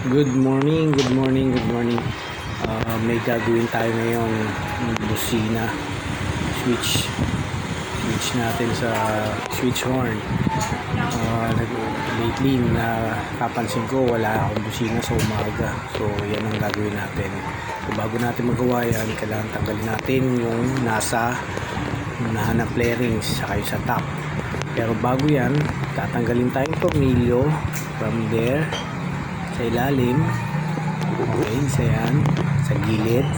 Good morning, good morning, good morning. May gagawin tayo ngayon ng busina. Switch. Switch natin sa switch horn. Lately, napapansin ko wala akong busina sa umaga. So, yan ang gagawin natin. So, bago natin magawa yan, kailangan tanggalin natin yung nasa unahan ng flarings saka yung sa top. Pero bago yan, tatanggalin tayong tornilyo from there sa ilalim. Okay, isa yan sa gilid,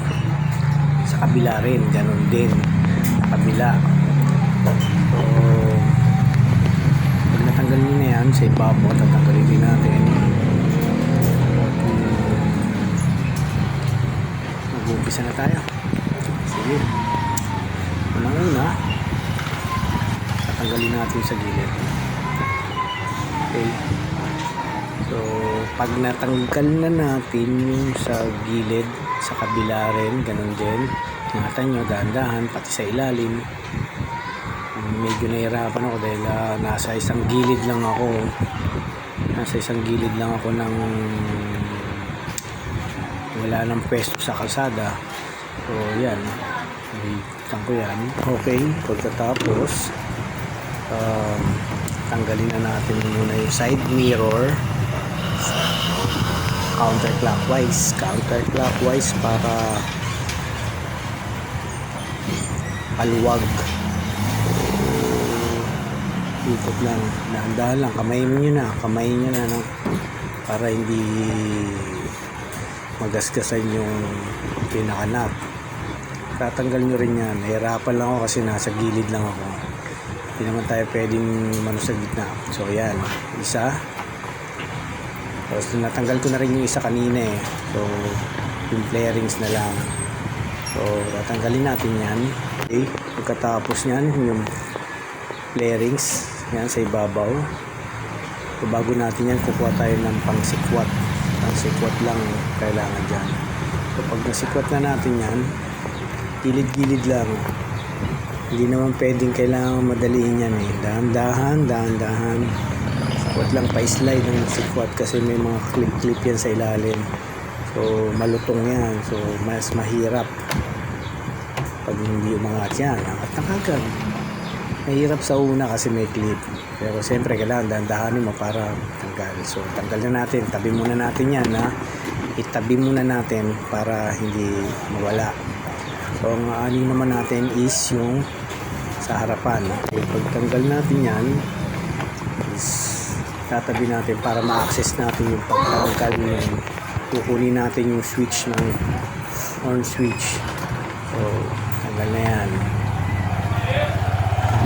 sa kabila rin ganun din sa kabila. So pag natanggal nyo na yan sa ibabaw, tatanggalin din natin. Mag-uumpisa na tayo. Sige, unang-una tatanggalin natin sa gilid. Okay, so pag natanggal na natin yung sa gilid, sa kabila rin ganun din, ingatan nyo dahan-dahan pati sa ilalim. Medyo nahirapan ako dahil nasa isang gilid lang ako ng wala nang pwesto sa kalsada. So yan, itan ko yan. Okay, pagkatapos tanggalin na natin muna yung side mirror counterclockwise para paluwag. Ikot lang, dahan-dahan lang, kamayin nyo na no? Para hindi magasgasan yung pinakanap. Tatanggal nyo rin yan. Nahirapan lang ako kasi nasa gilid lang ako, hindi naman tayo pwedeng sa gitna. So yan, isa. Tapos natanggal ko na rin yung isa kanina eh. So yung flarings na lang. So tatanggalin natin yan. Okay, pagkatapos nyan yung flarings yan sa ibabaw. So bago natin yan, kukuha tayo ng pangsikwat lang kailangan dyan. So pag nasikwat na natin yan, gilid-gilid lang, hindi naman pwedeng kailangan madaliin yan eh. Dahan-dahan sikwat lang, pa-slide ng sikwat kasi may mga clip yan sa ilalim. So malutong yan, so mas mahirap pag hindi umangat yan. Angat na kagad, mahirap sa una kasi may clip. Pero siyempre kailangan dahan-dahanin mo para tanggal. So tanggal na natin, tabi muna natin yan itabi muna natin para hindi mawala. So ang aanin naman natin is yung sa harapan. Okay, pag tanggal natin yan is tatabi natin para ma-access natin yung pagtanggal yung kukunin natin yung switch ng on switch. So tanggal na yan.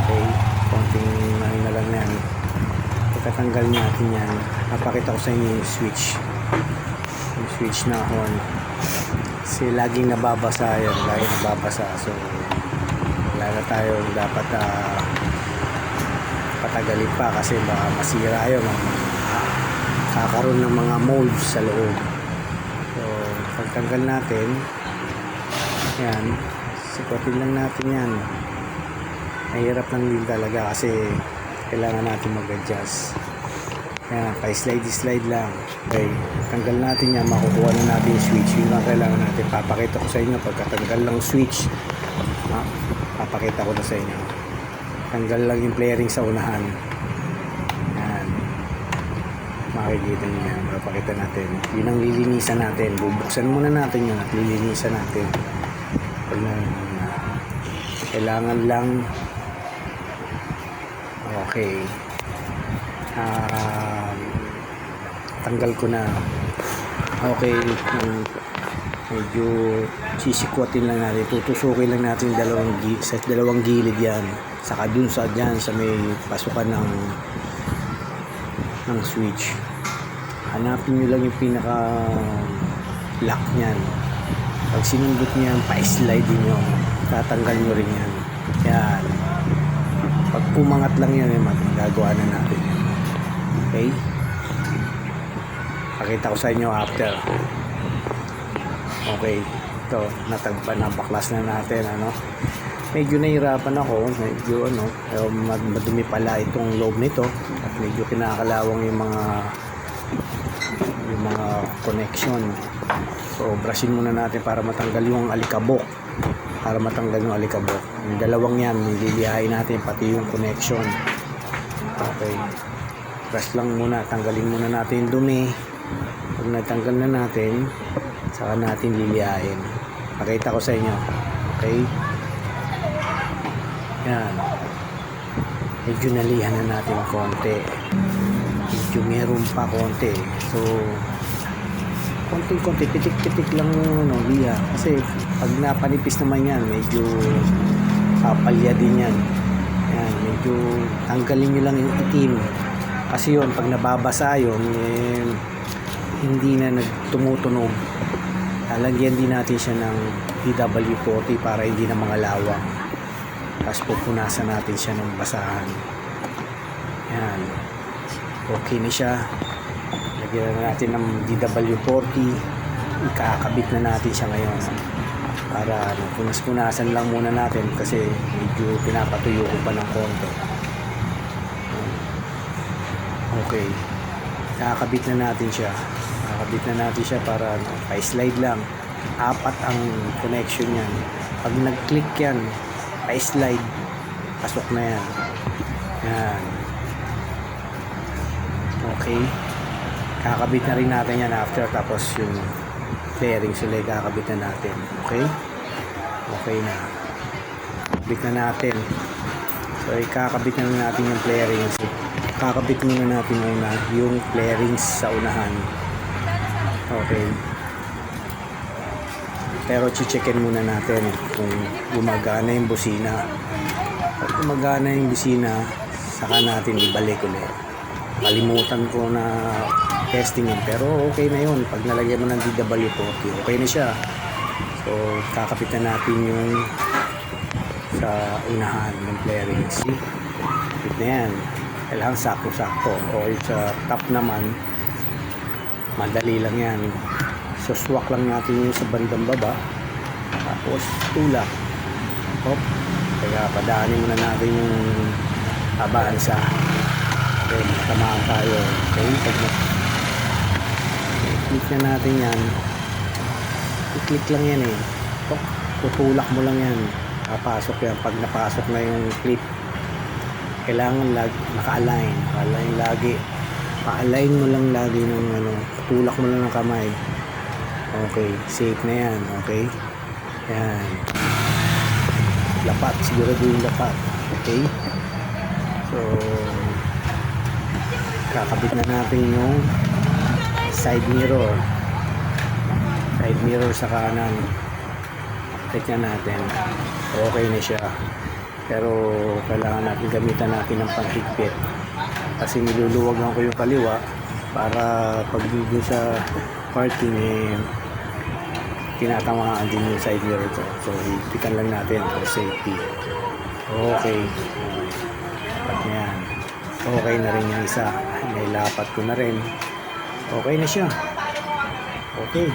Okay, konting na lang yan. Pagkatanggal natin yan, napakita ko sa inyo yung switch na horn kasi laging nababasa yan, so wala na tayo dapat patagalin pa kasi baka masira yun, kakaroon ng mga molds sa loob. So pagtanggal natin yan, sikwatin lang natin yan. Mahirap lang din talaga kasi kailangan natin mag-adjust. Yan, pa-slide lang. Okay, tanggal natin yan, makukuha na natin yung switch. Yun lang kailangan natin. Papakita ko sa inyo pagkatanggal lang switch. Papakita ko na sa inyo. Tanggal lang yung flaring sa unahan. Yan, makikita nyo yan. Papakita natin. Yun ang lilinisan natin. Bubuksan muna natin yun at lilinisan natin. Kailangan lang. Okay, tanggal ko na. Okay, medyo sisikwatin lang natin, tutusukin lang natin dalawang gilid yan, saka dun sa dyan sa may pasukan ng switch. Hanapin nyo lang yung pinaka lock nyan. Pag sinundot nyo yan, pa-slide nyo, tatanggal nyo rin yan. Yan, pag pumangat lang yan, magagawa na natin yan. Okay, pakita ko sa inyo after. Okay, ito nabaklas na natin. Medyo nahirapan ako, madumi pala itong loob nito at medyo kinakalawang yung mga yung mga connection. So brushin muna natin para matanggal yung alikabok. Yung dalawang yan, nililihain natin pati yung connection. Okay, brush lang muna, tanggalin muna natin yung dumi. Pag natanggal na natin, saka natin lilihain. Pakita ko sa inyo. Okay, yan, medyo nalihan na natin konti, medyo meron pa konti. So konti-konti, pitik-pitik lang yung liha. Kasi pag napanipis naman yan, medyo papalya din yan. Yan, medyo tanggalin nyo lang yung itim. Kasi yun, pag nababasa yun, hindi na tumutunog. Lalagyan din natin siya ng DW40 para hindi na mangalawang. Tapos pupunasan natin siya ng basahan. Yan, okay na siya. Lagyan na natin ng DW40. Ikakabit na natin siya ngayon para punas-punasan lang muna natin kasi medyo pinapatuyo ko pa ng konti. Okay, kakabit na natin siya para pa-slide lang. 4 ang connection yan. Pag nag-click yan, pa-slide, pasok na yan. Yan, okay, kakabit na rin natin yan after. Tapos yung flaring sila kakabit na natin. Okay, okay na, kabit na natin. So ikakabit na natin yung flarings. Kakabit muna natin muna yung flarings sa unahan. Okay, pero checkin muna natin kung gumagana yung busina. Pag gumagana yung busina, saka natin ibalik ulit. Kalimutan ko na testing yun, pero okay na yun. Pag nalagyan mo ng DW40, okay na siya. So kakapit na natin yung sa unahan ng flarings. Kapit na yan, kailangan sakto-sakto. O sa top naman, madali lang yan. So swak lang natin yung sa bandang baba, tapos tulak. Hop, kaya padaanin muna natin yung abansa. Okay, tamaan tayo. Okay, pag i-click na natin yan, i-click lang yan eh. Tutulak mo lang yan, papasok yan. Pag napasok na yung clip, kailangan naka-align lagi. Pa-align mo lang lagi ng tulak mo lang ng kamay. Okay, safe na yan. Okay, yan, lapat, sigurado yung lapat. Okay, so kakabit na natin yung side mirror sa kanan. Check na natin, okay na siya. Pero kailangan natin gamitan natin ng panghigpit kasi niluluwagan ko yung kaliwa para pag dito sa parking tinatamaan din yung side mirror ko. So higpitan lang natin for safety. Okay, at yan, okay na rin yung isa. Nailapat ko na rin, okay na siya. Okay.